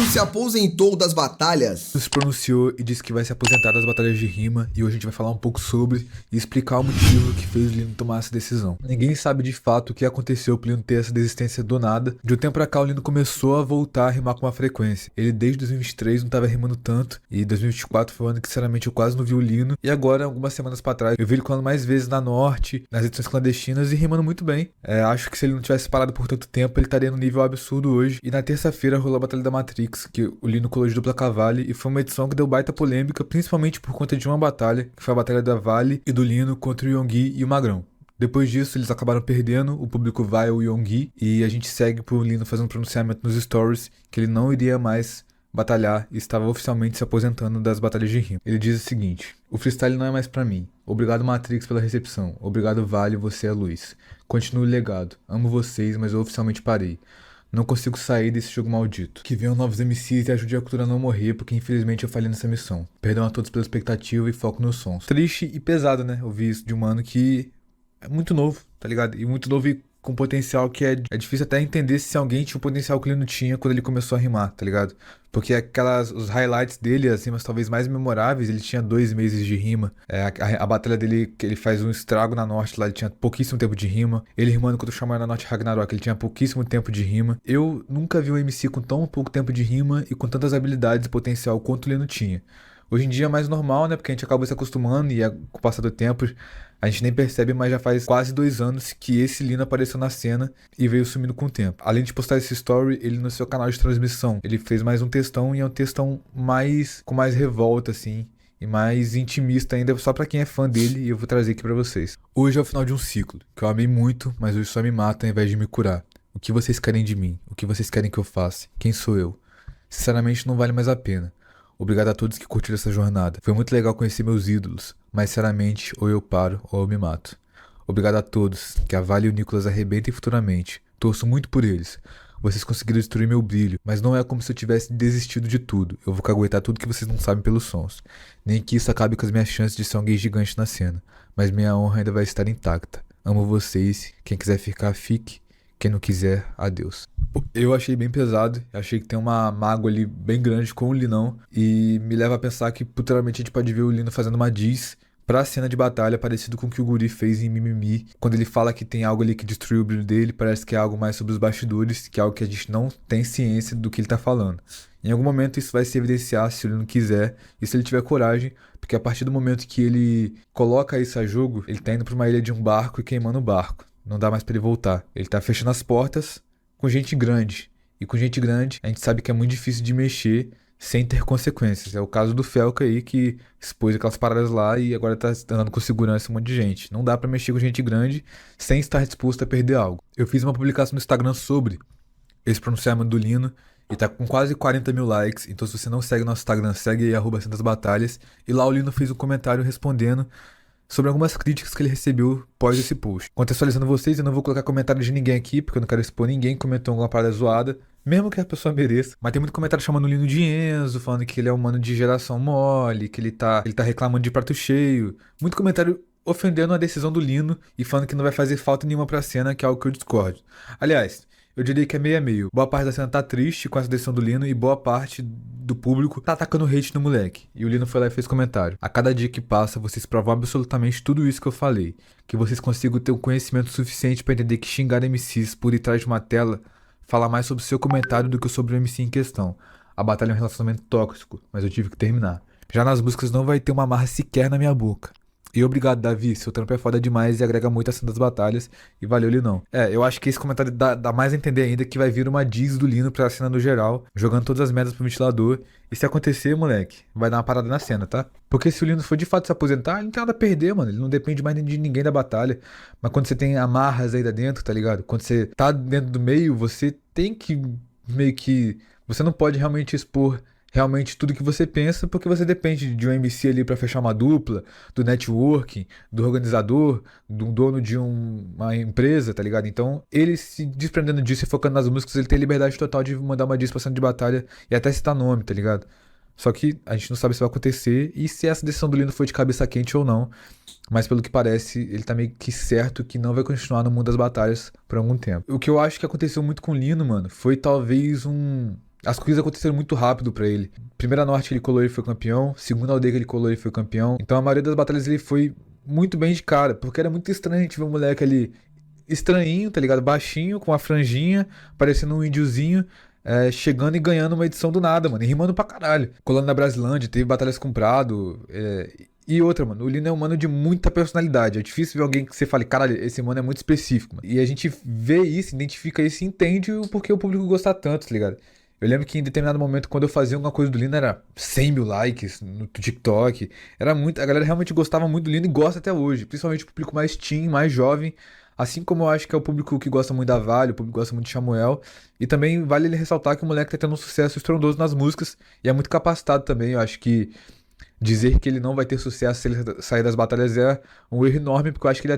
Lino se aposentou das batalhas. Se pronunciou e disse que vai se aposentar das batalhas de rima, e hoje a gente vai falar um pouco sobre e explicar o motivo que fez o Lino tomar essa decisão. Ninguém sabe de fato o que aconteceu pro Lino ter essa desistência do nada. De um tempo pra cá o Lino começou a voltar a rimar com uma frequência. Ele desde 2023 não tava rimando tanto, e 2024 foi um ano que sinceramente eu quase não vi o Lino, e agora, algumas semanas pra trás, eu vi ele colando mais vezes na Norte, nas edições clandestinas e rimando muito bem. Acho que se ele não tivesse parado por tanto tempo, ele estaria no nível absurdo hoje. E na terça-feira rolou a Batalha da Matrix, que o Lino colou de dupla com a Vale, e foi uma edição que deu baita polêmica, principalmente por conta de uma batalha, que foi a batalha da Vale e do Lino contra o Yonggi e o Magrão. Depois disso, eles acabaram perdendo, o público vai ao Yonggi, e a gente segue pro Lino fazendo um pronunciamento nos stories, que ele não iria mais batalhar e estava oficialmente se aposentando das batalhas de rima. Ele diz o seguinte: o freestyle não é mais pra mim. Obrigado Matrix pela recepção. Obrigado Vale, você é luz. Continue o legado. Amo vocês, mas eu oficialmente parei. Não consigo sair desse jogo maldito. Que venham novos MCs e ajude a cultura a não morrer, porque infelizmente eu falhei nessa missão. Perdão a todos pela expectativa e foco nos sons. Triste e pesado, né? Ouvir isso de um mano que é muito novo, tá ligado? E muito novo e com potencial que é difícil até entender se alguém tinha o potencial que ele não tinha quando ele começou a rimar, tá ligado? Porque os highlights dele, assim, mas talvez mais memoráveis, ele tinha 2 meses de rima. A batalha dele, que ele faz um estrago na Norte lá, ele tinha pouquíssimo tempo de rima. Ele rimando contra o Xamã na Norte Ragnarok, ele tinha pouquíssimo tempo de rima. Eu nunca vi um MC com tão pouco tempo de rima e com tantas habilidades e potencial quanto ele não tinha. Hoje em dia é mais normal, né? Porque a gente acaba se acostumando e com o passar do tempo a gente nem percebe, mas já faz quase 2 anos que esse Lino apareceu na cena e veio sumindo com o tempo. Além de postar esse story, ele no seu canal de transmissão, ele fez mais um textão e é um textão com mais revolta, assim, e mais intimista ainda, só pra quem é fã dele, e eu vou trazer aqui pra vocês. Hoje é o final de um ciclo, que eu amei muito, mas hoje só me mata ao invés de me curar. O que vocês querem de mim? O que vocês querem que eu faça? Quem sou eu? Sinceramente, não vale mais a pena. Obrigado a todos que curtiram essa jornada. Foi muito legal conhecer meus ídolos, mas sinceramente, ou eu paro ou eu me mato. Obrigado a todos, que a Vale e o Nicolas arrebentem futuramente. Torço muito por eles. Vocês conseguiram destruir meu brilho, mas não é como se eu tivesse desistido de tudo. Eu vou caguetar tudo que vocês não sabem pelos sons. Nem que isso acabe com as minhas chances de ser um gay gigante na cena. Mas minha honra ainda vai estar intacta. Amo vocês. Quem quiser ficar, fique. Quem não quiser, adeus. Eu achei bem pesado, achei que tem uma mágoa ali bem grande com o Linão, e me leva a pensar que futuramente a gente pode ver o Lino fazendo uma diss pra cena de batalha, parecido com o que o Guri fez em Mimimi. Quando ele fala que tem algo ali que destruiu o brilho dele, parece que é algo mais sobre os bastidores, que é algo que a gente não tem ciência do que ele tá falando. Em algum momento isso vai se evidenciar se ele não quiser e se ele tiver coragem, porque a partir do momento que ele coloca isso a jogo, ele tá indo pra uma ilha de um barco e queimando o barco. Não dá mais pra ele voltar. Ele tá fechando as portas com gente grande. E com gente grande, a gente sabe que é muito difícil de mexer sem ter consequências. É o caso do Felca aí, que expôs aquelas paradas lá e agora tá andando com segurança um monte de gente. Não dá pra mexer com gente grande sem estar disposto a perder algo. Eu fiz uma publicação no Instagram sobre esse pronunciamento do Lino e tá com quase 40 mil likes. Então se você não segue nosso Instagram, segue aí @centasbatalhas. E lá o Lino fez um comentário respondendo sobre algumas críticas que ele recebeu após esse post. Contextualizando vocês, eu não vou colocar comentário de ninguém aqui, porque eu não quero expor ninguém que comentou alguma parada zoada, mesmo que a pessoa mereça. Mas tem muito comentário chamando o Lino de Enzo, falando que ele é um mano de geração mole, que ele tá reclamando de prato cheio. Muito comentário ofendendo a decisão do Lino e falando que não vai fazer falta nenhuma pra cena, que é algo que eu discordo. Aliás, eu diria que é meio a meio. Boa parte da cena tá triste com essa decisão do Lino e boa parte do público tá atacando hate no moleque. E o Lino foi lá e fez comentário: a cada dia que passa, vocês provam absolutamente tudo isso que eu falei. Que vocês consigam ter um conhecimento suficiente pra entender que xingar MCs por ir atrás de uma tela fala mais sobre o seu comentário do que sobre o MC em questão. A batalha é um relacionamento tóxico, mas eu tive que terminar. Já nas músicas não vai ter uma marra sequer na minha boca. E obrigado, Davi, seu trampo é foda demais e agrega muito a cena das batalhas. E valeu, Linão. Eu acho que esse comentário dá mais a entender ainda que vai vir uma diss do Lino pra cena no geral, jogando todas as merdas pro ventilador. E se acontecer, moleque, vai dar uma parada na cena, tá? Porque se o Lino for de fato se aposentar, ele não tem nada a perder, mano. Ele não depende mais de ninguém da batalha. Mas quando você tem amarras aí dentro, tá ligado? Quando você tá dentro do meio, você tem que meio que... Você não pode realmente expor realmente tudo que você pensa, porque você depende de um MC ali pra fechar uma dupla, do networking, do organizador, do dono de uma empresa, tá ligado? Então, ele se desprendendo disso e focando nas músicas, ele tem liberdade total de mandar uma diss pra cena de batalha e até citar nome, tá ligado? Só que a gente não sabe se vai acontecer e se essa decisão do Lino foi de cabeça quente ou não. Mas pelo que parece, ele tá meio que certo que não vai continuar no mundo das batalhas por algum tempo. O que eu acho que aconteceu muito com o Lino, mano, foi talvez As coisas aconteceram muito rápido pra ele. Primeira norte que ele colou, ele foi campeão. Segunda aldeia que ele colou, ele foi campeão. Então a maioria das batalhas ele foi muito bem de cara, porque era muito estranho a gente ver um moleque ali estranhinho, tá ligado? Baixinho, com uma franjinha, parecendo um índiozinho, chegando e ganhando uma edição do nada, mano, e rimando pra caralho. Colando na Brasilândia, teve batalhas com Prado, e outra, mano, o Lino é um mano de muita personalidade. É difícil ver alguém que você fale, caralho, esse mano é muito específico, mano. E a gente vê isso, identifica isso e entende o porquê o público gosta tanto, tá ligado? Eu lembro que em determinado momento, quando eu fazia alguma coisa do Lino, era 100 mil likes no TikTok. Era muito. A galera realmente gostava muito do Lino e gosta até hoje. Principalmente o público mais teen, mais jovem. Assim como eu acho que é o público que gosta muito da Vale, o público que gosta muito de Samuel. E também vale ele ressaltar que o moleque tá tendo um sucesso estrondoso nas músicas. E é muito capacitado também. Eu acho que dizer que ele não vai ter sucesso se ele sair das batalhas é um erro enorme, porque eu acho que ele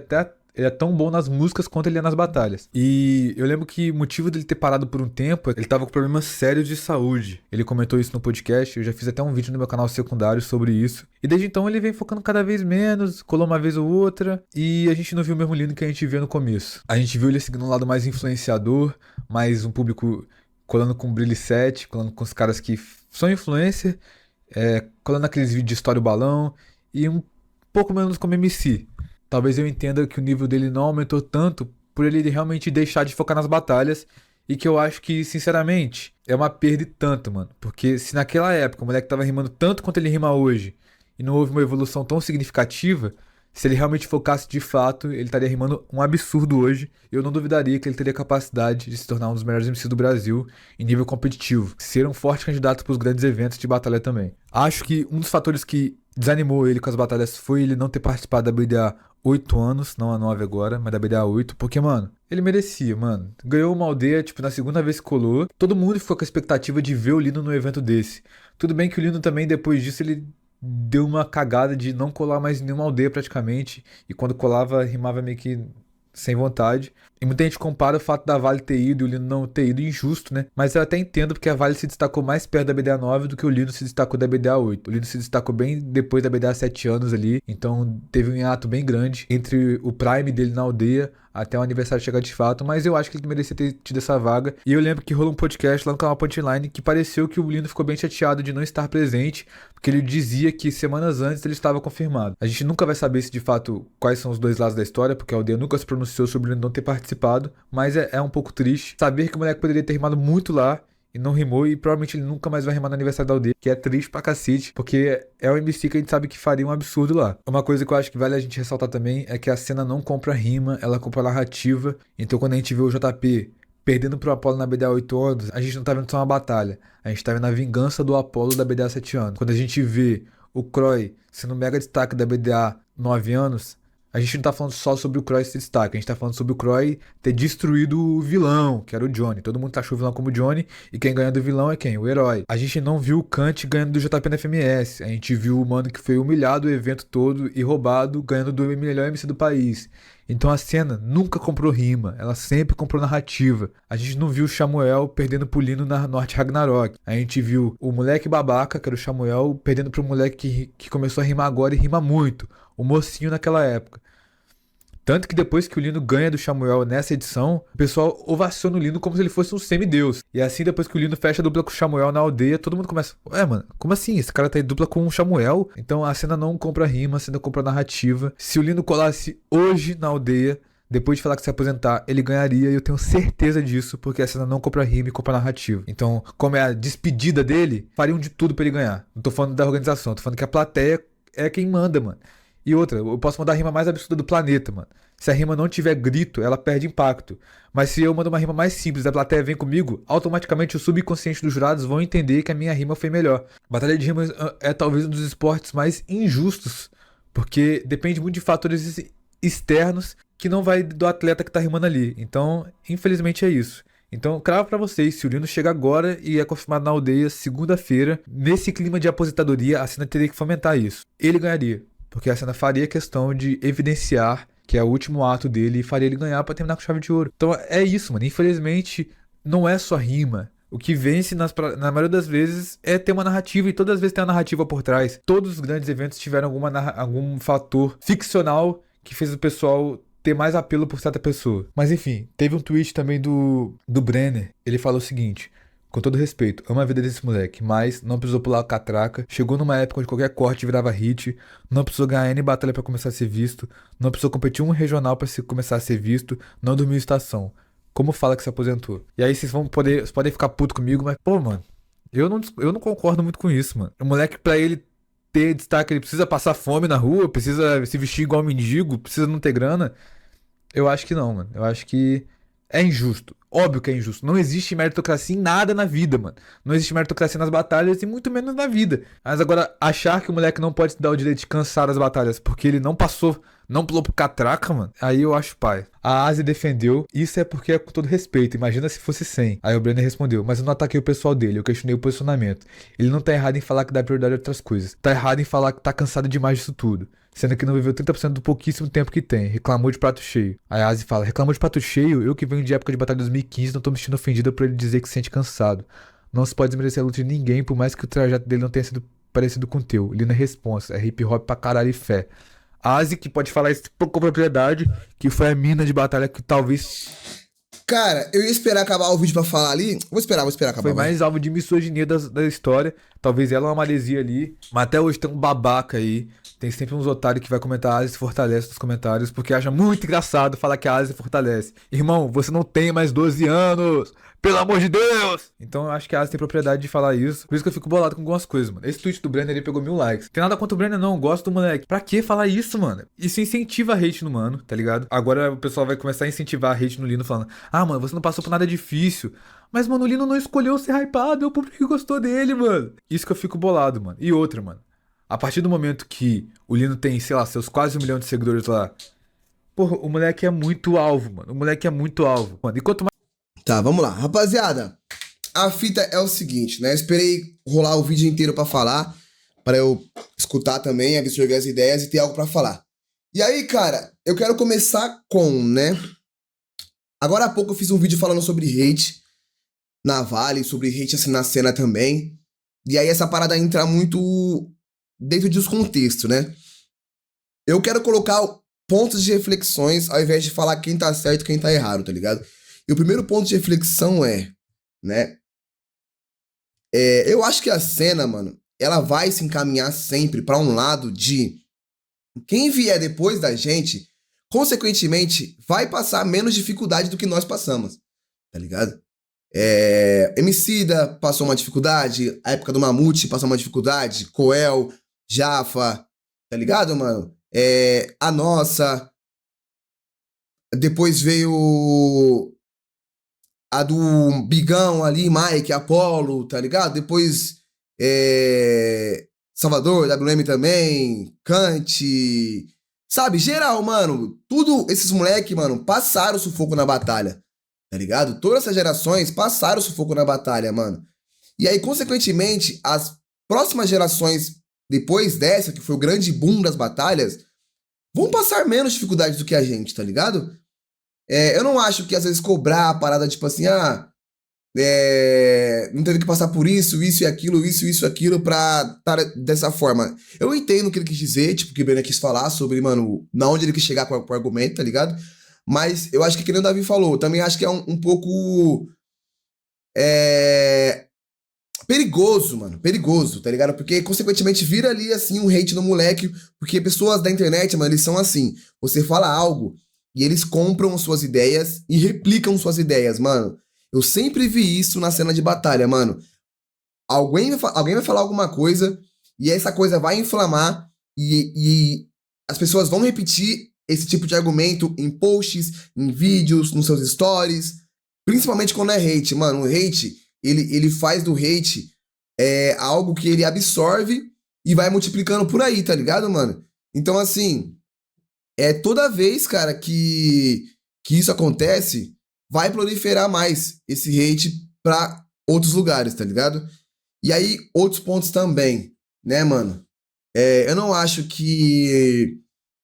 é tão bom nas músicas quanto ele é nas batalhas. E eu lembro que o motivo dele ter parado por um tempo, ele tava com problemas sérios de saúde. Ele comentou isso no podcast, eu já fiz até um vídeo no meu canal secundário sobre isso. E desde então ele vem focando cada vez menos, colou uma vez ou outra, e a gente não viu o mesmo Lino que a gente via no começo. A gente viu ele seguindo um lado mais influenciador, mais um público colando com Brilho 7, colando com os caras que são influencer, colando aqueles vídeos de História o Balão, e um pouco menos como MC. Talvez eu entenda que o nível dele não aumentou tanto por ele realmente deixar de focar nas batalhas e que eu acho que, sinceramente, é uma perda e tanto, mano. Porque se naquela época o moleque tava rimando tanto quanto ele rima hoje e não houve uma evolução tão significativa, se ele realmente focasse de fato, ele estaria rimando um absurdo hoje. E eu não duvidaria que ele teria capacidade de se tornar um dos melhores MCs do Brasil em nível competitivo. Ser um forte candidato para os grandes eventos de batalha também. Acho que um dos fatores que desanimou ele com as batalhas foi ele não ter participado da BDA 8 anos, não a 9 agora, mas da BDA 8, porque, mano, ele merecia, mano. Ganhou uma aldeia, tipo, na segunda vez que colou. Todo mundo ficou com a expectativa de ver o Lino no evento desse. Tudo bem que o Lino também, depois disso, ele deu uma cagada de não colar mais em nenhuma aldeia praticamente. E quando colava, rimava meio que sem vontade. E muita gente compara o fato da Vale ter ido e o Lino não ter ido, injusto, né? Mas eu até entendo porque a Vale se destacou mais perto da BDA 9 do que o Lino se destacou da BDA 8. O Lino se destacou bem depois da BDA 7 anos ali, então teve um hiato bem grande entre o prime dele na aldeia até o aniversário chegar de fato, mas eu acho que ele merecia ter tido essa vaga. E eu lembro que rolou um podcast lá no canal Punchline que pareceu que o Lino ficou bem chateado de não estar presente, porque ele dizia que semanas antes ele estava confirmado. A gente nunca vai saber se de fato quais são os dois lados da história, porque a aldeia nunca se pronunciou sobre ele não ter participado, mas é um pouco triste saber que o moleque poderia ter rimado muito lá e não rimou, e provavelmente ele nunca mais vai rimar no aniversário da aldeia, que é triste pra cacete, porque é um MC que a gente sabe que faria um absurdo lá. Uma coisa que eu acho que vale a gente ressaltar também é que a cena não compra rima, ela compra narrativa. Então quando a gente vê o JP perdendo pro Apollo na BDA 8 anos, a gente não tá vendo só uma batalha, a gente tá vendo a vingança do Apollo da BDA 7 anos. Quando a gente vê o Croy sendo um mega destaque da BDA 9 anos, a gente não tá falando só sobre o Croy se destaque, a gente tá falando sobre o Croy ter destruído o vilão, que era o Johnny. Todo mundo taxou o vilão como Johnny, e quem ganha do vilão é quem? O herói. A gente não viu o Kant ganhando do JP na FMS, a gente viu o mano que foi humilhado o evento todo e roubado, ganhando do melhor MC do país. Então a cena nunca comprou rima, ela sempre comprou narrativa. A gente não viu o Samuel perdendo pro Lino na Norte Ragnarok. A gente viu o moleque babaca, que era o Samuel, perdendo pro moleque que começou a rimar agora e rima muito. O mocinho naquela época. Tanto que depois que o Lino ganha do Samuel nessa edição, o pessoal ovaciona o Lino como se ele fosse um semideus. E assim, depois que o Lino fecha a dupla com o Samuel na aldeia, todo mundo começa, ué, mano, como assim? Esse cara tá em dupla com o Samuel? Então a cena não compra rima, a cena compra narrativa. Se o Lino colasse hoje na aldeia, depois de falar que se aposentar, ele ganharia, e eu tenho certeza disso, porque a cena não compra rima e compra narrativa. Então, como é a despedida dele, fariam de tudo pra ele ganhar. Não tô falando da organização, tô falando que a plateia é quem manda, mano. E outra, eu posso mandar a rima mais absurda do planeta, mano. Se a rima não tiver grito, ela perde impacto. Mas se eu mando uma rima mais simples, a plateia vem comigo, automaticamente o subconsciente dos jurados vão entender que a minha rima foi melhor. Batalha de rimas é talvez um dos esportes mais injustos, porque depende muito de fatores externos que não vai do atleta que tá rimando ali. Então, infelizmente é isso. Então, cravo pra vocês, se o Lino chega agora e é confirmado na aldeia segunda-feira, nesse clima de aposentadoria, a cena teria que fomentar isso. Ele ganharia. Porque a cena faria questão de evidenciar que é o último ato dele e faria ele ganhar pra terminar com chave de ouro. Então é isso, mano. Infelizmente, não é só rima. O que vence na maioria das vezes é ter uma narrativa, e todas as vezes tem uma narrativa por trás. Todos os grandes eventos tiveram algum fator ficcional que fez o pessoal ter mais apelo por certa pessoa. Mas enfim, teve um tweet também do Brenner. Ele falou o seguinte: Com todo respeito, amo a vida desse moleque, mas não precisou pular a catraca, chegou numa época onde qualquer corte virava hit, não precisou ganhar N batalha pra começar a ser visto, não precisou competir um regional pra começar a ser visto, não dormiu em estação. Como fala que se aposentou? E aí vocês podem ficar puto comigo, mas pô, mano, eu não concordo muito com isso, mano. O moleque, pra ele ter destaque, ele precisa passar fome na rua, precisa se vestir igual mendigo, precisa não ter grana. Eu acho que não, mano. Eu acho que é injusto. Óbvio que é injusto. Não existe meritocracia em nada na vida, mano. Não existe meritocracia nas batalhas e muito menos na vida. Mas agora, achar que o moleque não pode se dar o direito de cansar as batalhas porque ele não passou, não pulou pro catraca, mano, aí eu acho pai. A Asi defendeu, isso é porque é com todo respeito, imagina se fosse 100. Aí o Brenner respondeu, mas eu não ataquei o pessoal dele, eu questionei o posicionamento. Ele não tá errado em falar que dá prioridade a outras coisas. Tá errado em falar que tá cansado demais disso tudo. Sendo que não viveu 30% do pouquíssimo tempo que tem. Reclamou de prato cheio. Aí a Asi fala, reclamou de prato cheio? Eu que venho de época de batalha de 2015 não tô me sentindo ofendida por ele dizer que se sente cansado. Não se pode desmerecer a luta de ninguém, por mais que o trajeto dele não tenha sido parecido com o teu. Lina responsa, é hip hop pra caralho e fé. A Asi que pode falar isso com propriedade, que foi a mina de batalha que talvez Cara, eu ia esperar acabar o vídeo pra falar ali. Vou esperar acabar. foi Vai. mais alvo de misoginia da história. Talvez ela é uma maresia ali. Mas até hoje tem um babaca aí. Tem sempre uns otários que vai comentar a Asi se fortalece nos comentários. Porque acha muito engraçado falar que a Asi se fortalece. Irmão, você não tem mais 12 anos. Pelo amor de Deus! Então eu acho que a Asi tem propriedade de falar isso. Por isso que eu fico bolado com algumas coisas, mano. Esse tweet do Brenner ele pegou 1000 likes. Tem nada contra o Brenner, não. Gosto do moleque. Pra que falar isso, mano? Isso incentiva hate no mano, tá ligado? Agora o pessoal vai começar a incentivar hate no Lino falando: ah, mano, você não passou por nada difícil. Mas, mano, o Lino não escolheu ser hypado. É o público que gostou dele, mano. Isso que eu fico bolado, mano. E outra, mano. A partir do momento que o Lino tem, sei lá, seus quase 1 milhão de seguidores lá. Porra, o moleque é muito alvo, mano. O moleque é muito alvo. Mano, e quanto mais. Tá, vamos lá. Rapaziada, a fita é o seguinte, né? Eu esperei rolar o vídeo inteiro pra falar, pra eu escutar também, absorver as ideias e ter algo pra falar. E aí, cara, eu quero começar com, né? Agora há pouco eu fiz um vídeo falando sobre hate na Vale, sobre hate assim na cena também. E aí essa parada entra muito dentro de os contextos, né? Eu quero colocar pontos de reflexões ao invés de falar quem tá certo e quem tá errado, tá ligado? E o primeiro ponto de reflexão é, né? Eu acho que a cena, mano, ela vai se encaminhar sempre pra um lado de quem vier depois da gente, consequentemente, vai passar menos dificuldade do que nós passamos, tá ligado? Emicida passou uma dificuldade, a época do Mamute passou uma dificuldade, Coel, Jafa, tá ligado, mano? A nossa. Depois veio a do Bigão ali, Mike, Apollo, tá ligado? Depois Salvador, WM também, Kant, sabe? Geral, mano, tudo esses moleque, mano, passaram sufoco na batalha, tá ligado? Todas essas gerações passaram sufoco na batalha, mano. E aí, consequentemente, as próximas gerações, depois dessa, que foi o grande boom das batalhas, vão passar menos dificuldade do que a gente, tá ligado? Eu não acho que às vezes cobrar a parada, tipo assim, não teve que passar por isso e aquilo pra estar dessa forma. Eu entendo o que ele quis dizer, tipo, o que o Brenner quis falar sobre, mano, na onde ele quis chegar com o argumento, tá ligado? Mas eu acho que nem o Davi falou, também acho que é um pouco perigoso, mano, perigoso, tá ligado? Porque, consequentemente, vira ali, assim, um hate no moleque, porque pessoas da internet, mano, eles são assim, você fala algo e eles compram suas ideias e replicam suas ideias, mano. Eu sempre vi isso na cena de batalha, mano. Alguém vai falar alguma coisa e essa coisa vai inflamar e as pessoas vão repetir esse tipo de argumento em posts, em vídeos, nos seus stories, principalmente quando é hate, mano. O hate, ele faz do hate algo que ele absorve e vai multiplicando por aí, tá ligado, mano? Então, assim, toda vez, cara, que isso acontece, vai proliferar mais esse hate pra outros lugares, tá ligado? E aí, outros pontos também, né, mano? Eu não acho que,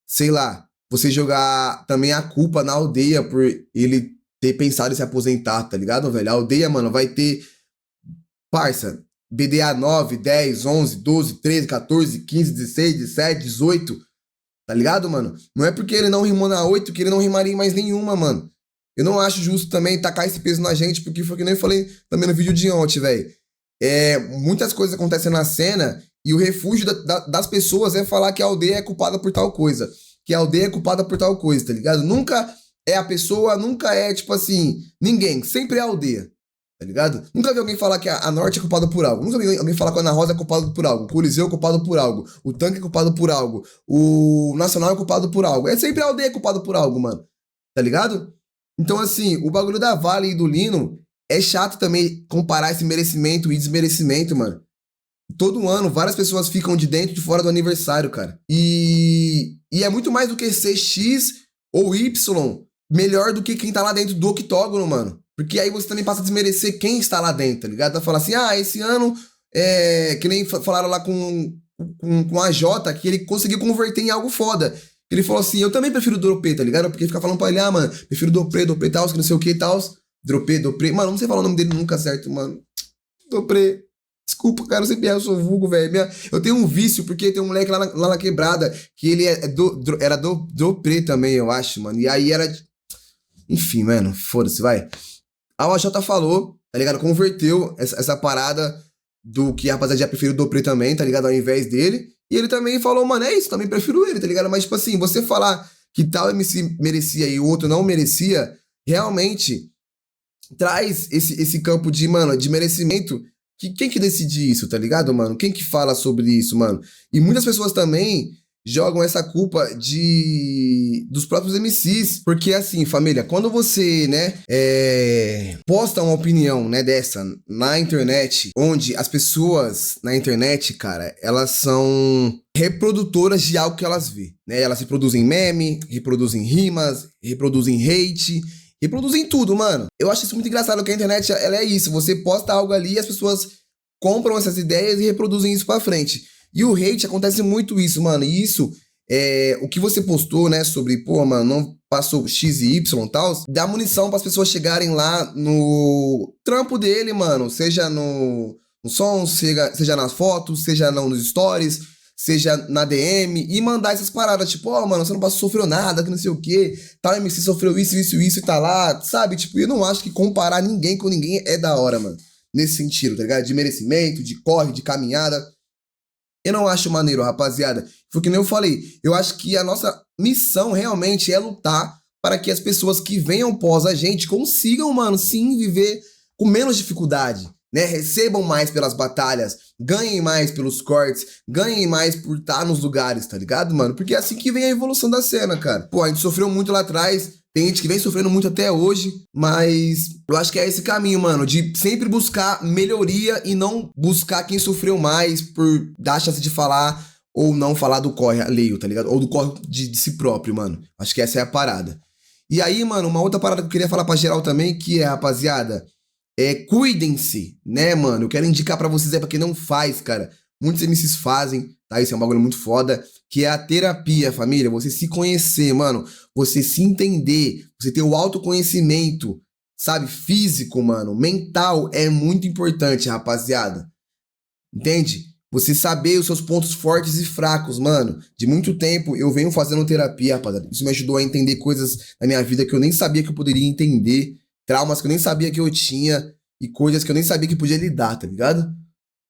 sei lá, você jogar também a culpa na aldeia por ele ter pensado em se aposentar, tá ligado, velho? A aldeia, mano, vai ter, parça, BDA 9, 10, 11, 12, 13, 14, 15, 16, 17, 18, tá ligado, mano? Não é porque ele não rimou na 8 que ele não rimaria em mais nenhuma, mano. Eu não acho justo também tacar esse peso na gente, porque foi que nem eu falei também no vídeo de ontem, velho. Muitas coisas acontecem na cena e o refúgio das pessoas é falar que a aldeia é culpada por tal coisa. Que a aldeia é culpada por tal coisa, tá ligado? Nunca é a pessoa, nunca é, tipo assim, ninguém. Sempre é a aldeia, tá ligado? Nunca vi alguém falar que a Norte é culpada por algo. Nunca vi alguém falar que a Ana Rosa é culpada por algo. O Coliseu é culpado por algo. O Tanque é culpado por algo. O Nacional é culpado por algo. É sempre a aldeia culpada por algo, mano. Tá ligado? Então, assim, o bagulho da Vale e do Lino é chato também comparar esse merecimento e desmerecimento, mano. Todo ano, várias pessoas ficam de dentro e de fora do aniversário, cara. E é muito mais do que ser X ou Y melhor do que quem tá lá dentro do octógono, mano. Porque aí você também passa a desmerecer quem está lá dentro, tá ligado? Tá falando assim, esse ano, que nem falaram lá com a Jota, que ele conseguiu converter em algo foda. Ele falou assim, eu também prefiro o Dropê, tá ligado? Porque fica falando pra ele, mano, prefiro o Dopre e tal, que não sei o que e tal. Dropê. Mano, não sei falar o nome dele nunca certo, mano. Dopre. Desculpa, cara, eu sempre erro, eu sou vulgo, velho. Eu tenho um vício, porque tem um moleque lá na quebrada, que ele era Dopre também, eu acho, mano. E aí era... Enfim, mano, foda-se, vai. A OJ falou, tá ligado? Converteu essa parada do que a rapaziada já prefere o Dopre também, tá ligado? Ao invés dele. E ele também falou, mano, é isso, também prefiro ele, tá ligado? Mas, tipo assim, você falar que tal MC merecia e o outro não merecia, realmente traz esse campo de, mano, de merecimento. Quem que decide isso, tá ligado, mano? Quem que fala sobre isso, mano? E muitas pessoas também jogam essa culpa dos próprios MCs. Porque, assim, família, quando você, né, posta uma opinião, né, dessa na internet, onde as pessoas na internet, cara, elas são reprodutoras de algo que elas vê, né? Elas reproduzem meme, reproduzem rimas, reproduzem hate... Reproduzem tudo, mano. Eu acho isso muito engraçado, que a internet, ela é isso. Você posta algo ali e as pessoas compram essas ideias e reproduzem isso pra frente. E o hate acontece muito isso, mano. E isso, o que você postou, né, sobre, pô, mano, não passou X e Y e tal, dá munição pras pessoas chegarem lá no trampo dele, mano. Seja no som, seja nas fotos, seja nos stories, seja na DM, e mandar essas paradas, tipo, mano, você não sofreu nada, que não sei o que, tal MC sofreu isso e tá lá, sabe? Tipo, eu não acho que comparar ninguém com ninguém é da hora, mano. Nesse sentido, tá ligado? De merecimento, de corre, de caminhada. Eu não acho maneiro, rapaziada. Foi que nem eu falei, eu acho que a nossa missão realmente é lutar para que as pessoas que venham pós a gente consigam, mano, sim, viver com menos dificuldade, né? Recebam mais pelas batalhas, ganhem mais pelos cortes, ganhem mais por estar nos lugares, tá ligado, mano? Porque é assim que vem a evolução da cena, cara. Pô, a gente sofreu muito lá atrás, tem gente que vem sofrendo muito até hoje, mas eu acho que é esse caminho, mano, de sempre buscar melhoria e não buscar quem sofreu mais por dar a chance de falar ou não falar do corre alheio, tá ligado? Ou do corre de si próprio, mano. Acho que essa é a parada. E aí, mano, uma outra parada que eu queria falar pra geral também, que é, rapaziada, cuidem-se, né, mano? Eu quero indicar pra vocês, pra quem não faz, cara. Muitos MCs fazem, tá? Isso é um bagulho muito foda, que é a terapia, família. Você se conhecer, mano. Você se entender. Você ter o autoconhecimento, sabe? Físico, mano. Mental é muito importante, rapaziada. Entende? Você saber os seus pontos fortes e fracos, mano. De muito tempo eu venho fazendo terapia, rapaziada. Isso me ajudou a entender coisas na minha vida que eu nem sabia que eu poderia entender. Traumas que eu nem sabia que eu tinha. E coisas que eu nem sabia que podia lidar, tá ligado?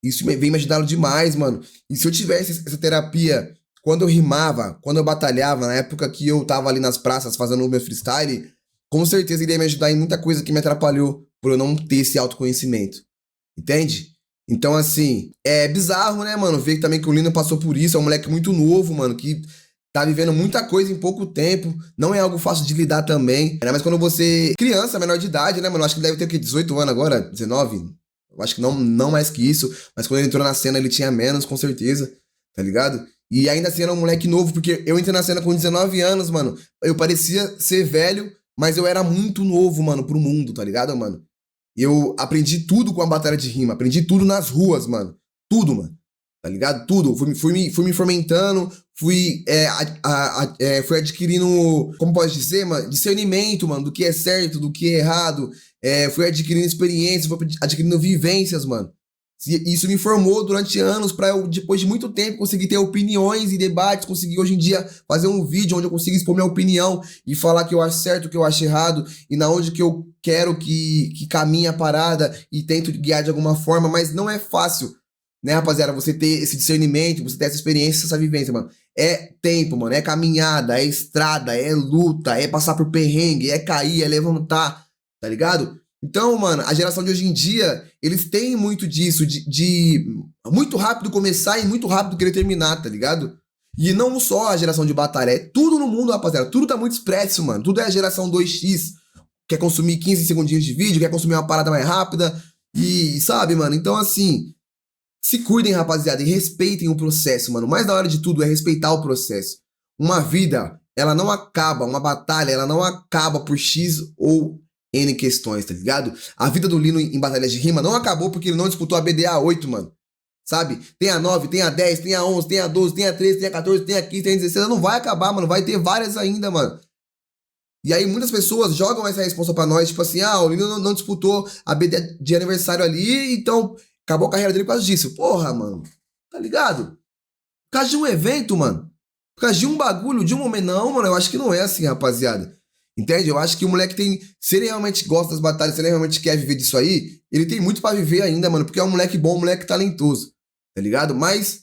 Isso vem me ajudando demais, mano. E se eu tivesse essa terapia quando eu rimava, quando eu batalhava, na época que eu tava ali nas praças fazendo o meu freestyle, com certeza iria me ajudar em muita coisa que me atrapalhou por eu não ter esse autoconhecimento. Entende? Então, assim, é bizarro, né, mano? Ver também que o Lino passou por isso. É um moleque muito novo, mano, que tá vivendo muita coisa em pouco tempo. Não é algo fácil de lidar também. Ainda mais quando você... Criança, menor de idade, né, mano? Acho que ele deve ter o quê? 18 anos agora? 19? Eu acho que não mais que isso. Mas quando ele entrou na cena, ele tinha menos, com certeza. Tá ligado? E ainda assim era um moleque novo, porque eu entrei na cena com 19 anos, mano. Eu parecia ser velho, mas eu era muito novo, mano, pro mundo, tá ligado, mano? Eu aprendi tudo com a batalha de rima. Aprendi tudo nas ruas, mano. Tudo, mano. Tá ligado? Tudo. Fui me fomentando. Fui adquirindo, como pode dizer, mano? Discernimento, mano. Do que é certo, do que é errado. Fui adquirindo experiências. Fui adquirindo vivências, mano. Isso me formou durante anos para eu, depois de muito tempo, conseguir ter opiniões e debates, conseguir hoje em dia fazer um vídeo onde eu consigo expor minha opinião e falar que eu acho certo, que eu acho errado e na onde que eu quero que caminhe a parada e tento guiar de alguma forma, mas não é fácil, né, rapaziada, você ter esse discernimento, você ter essa experiência, essa vivência, mano. É tempo, mano, é caminhada, é estrada, é luta, é passar por perrengue, é cair, é levantar, tá ligado? Então, mano, a geração de hoje em dia, eles têm muito disso, de muito rápido começar e muito rápido querer terminar, tá ligado? E não só a geração de batalha, é tudo no mundo, rapaziada. Tudo tá muito expresso, mano. Tudo é a geração 2x. Quer consumir 15 segundinhos de vídeo, quer consumir uma parada mais rápida. E sabe, mano? Então, assim, se cuidem, rapaziada, e respeitem o processo, mano. O mais da hora de tudo é respeitar o processo. Uma vida, ela não acaba, uma batalha, ela não acaba por X ou N questões, tá ligado? A vida do Lino em batalhas de rima não acabou porque ele não disputou a BDA 8, mano. Sabe? Tem a 9, tem a 10, tem a 11, tem a 12, tem a 13, tem a 14, tem a 15, tem a 16. Ela não vai acabar, mano. Vai ter várias ainda, mano. E aí muitas pessoas jogam essa responsa pra nós, tipo assim, o Lino não disputou a BDA de aniversário ali, então acabou a carreira dele por causa disso. Porra, mano. Tá ligado? Por causa de um evento, mano. Por causa de um bagulho, de um momento. Não, mano, eu acho que não é assim, rapaziada. Entende? Eu acho que o moleque tem... Se ele realmente gosta das batalhas, se ele realmente quer viver disso aí, ele tem muito pra viver ainda, mano. Porque é um moleque bom, um moleque talentoso. Tá ligado? Mas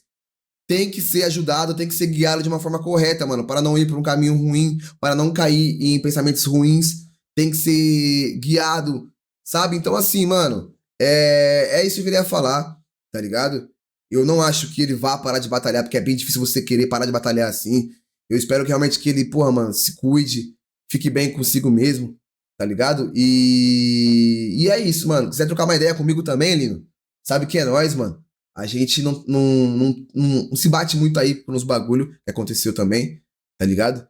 tem que ser ajudado, tem que ser guiado de uma forma correta, mano. Para não ir por um caminho ruim, para não cair em pensamentos ruins. Tem que ser guiado, sabe? Então, assim, mano, é isso que eu queria falar, tá ligado? Eu não acho que ele vá parar de batalhar, porque é bem difícil você querer parar de batalhar assim. Eu espero que realmente que ele, porra, mano, se cuide, fique bem consigo mesmo, tá ligado? E é isso, mano. Quiser trocar uma ideia comigo também, Lino, sabe que é nóis, mano. A gente não se bate muito aí nos bagulho que aconteceu também, tá ligado?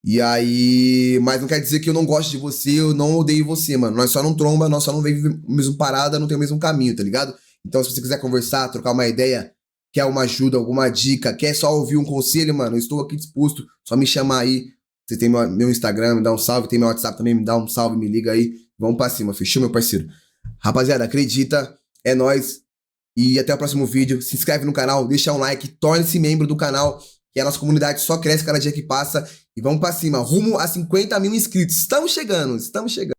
E aí... Mas não quer dizer que eu não gosto de você, eu não odeio você, mano. Nós só não tromba, nós só não vem a mesma parada, não tem o mesmo caminho, tá ligado? Então, se você quiser conversar, trocar uma ideia, quer uma ajuda, alguma dica, quer só ouvir um conselho, mano, eu estou aqui disposto. Só me chamar aí. Você tem meu Instagram, me dá um salve. Tem meu WhatsApp também, me dá um salve, me liga aí. Vamos pra cima, fechou, meu parceiro? Rapaziada, acredita, é nóis. E até o próximo vídeo. Se inscreve no canal, deixa um like, torne-se membro do canal, que a nossa comunidade só cresce cada dia que passa. E vamos pra cima, rumo a 50 mil inscritos. Estamos chegando, estamos chegando.